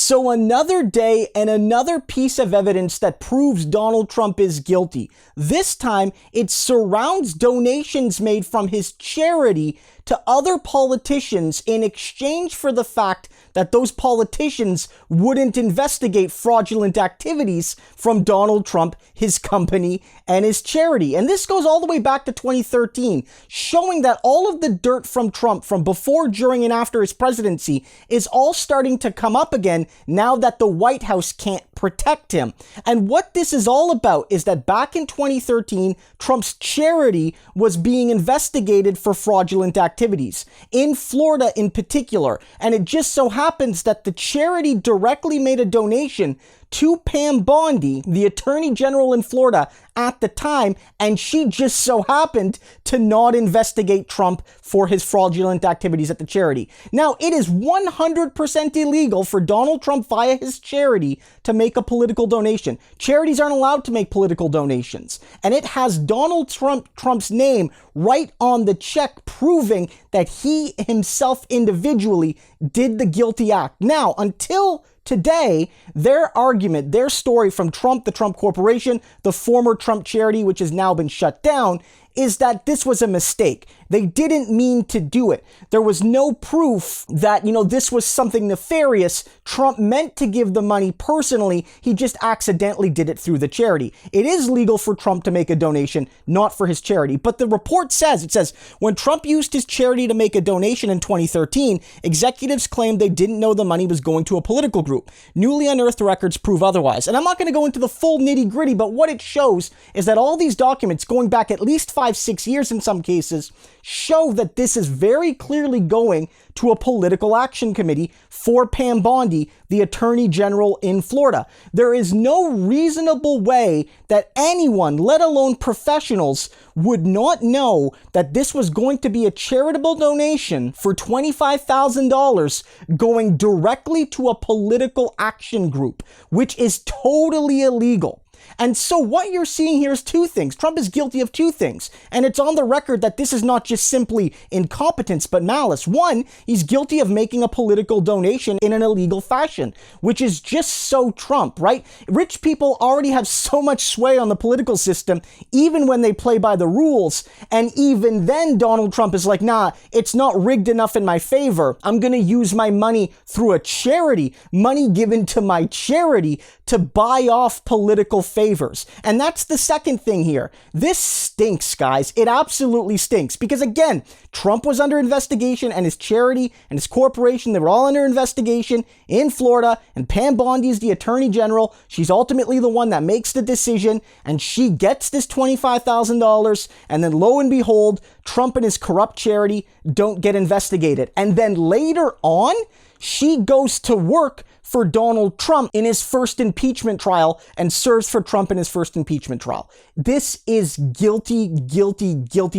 So another day and another piece of evidence that proves Donald Trump is guilty. This time, it surrounds donations made from his charity to other politicians in exchange for the fact that those politicians wouldn't investigate fraudulent activities from Donald Trump, his company, and his charity. And this goes all the way back to 2013, showing that all of the dirt from Trump from before, during, and after his presidency is all starting to come up again now that the White House can't protect him. And what this is all about is that back in 2013, Trump's charity was being investigated for fraudulent activities in Florida in particular. And it just so happens that the charity directly made a donation to Pam Bondi, the Attorney General in Florida at the time, and she just so happened to not investigate Trump for his fraudulent activities at the charity. Now, it is 100% illegal for Donald Trump via his charity to make a political donation. Charities aren't allowed to make political donations, and it has Donald Trump's name right on the check, proving that he himself individually did the guilty act. Now, until today, their argument, their story from Trump, the Trump Corporation, the former Trump charity, which has now been shut down, is that this was a mistake. They didn't mean to do it. There was no proof that, this was something nefarious. Trump meant to give the money personally. He just accidentally did it through the charity. It is legal for Trump to make a donation, not for his charity. But the report says, when Trump used his charity to make a donation in 2013, executives claimed they didn't know the money was going to a political group. Newly unearthed records prove otherwise. And I'm not going to go into the full nitty gritty, but what it shows is that all these documents, going back at least 5-6 years in some cases, show that this is very clearly going to a political action committee for Pam Bondi, the Attorney General in Florida. There is no reasonable way that anyone, let alone professionals, would not know that this was going to be a charitable donation for $25,000 going directly to a political action group, which is totally illegal. And so what you're seeing here is two things. Trump is guilty of two things. And it's on the record that this is not just simply incompetence, but malice. One, he's guilty of making a political donation in an illegal fashion, which is just so Trump, right? Rich people already have so much sway on the political system, even when they play by the rules. And even then, Donald Trump is like, nah, it's not rigged enough in my favor. I'm going to use my money through a charity, money given to my charity to buy off political favors. And that's the second thing here. This stinks, guys. It absolutely stinks. Because again, Trump was under investigation, and his charity and his corporation, they were all under investigation in Florida, and Pam Bondi is the Attorney General. She's ultimately the one that makes the decision, and she gets this $25,000, and then lo and behold, Trump and his corrupt charity don't get investigated. And then later on, she goes to work for Donald Trump in his first impeachment trial and serves for Trump in his first impeachment trial. This is guilty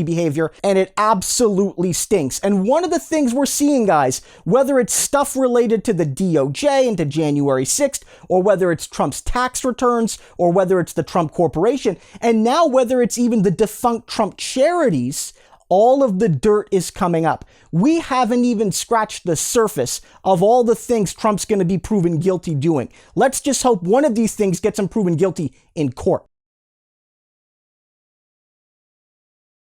behavior, and it absolutely stinks. And one of the things we're seeing, guys, whether it's stuff related to the DOJ and to January 6th, or whether it's Trump's tax returns, or whether it's the Trump Corporation, and now whether it's even the defunct Trump charities, all of the dirt is coming up. We haven't even scratched the surface of all the things Trump's going to be proven guilty doing. Let's just hope one of these things gets him proven guilty in court.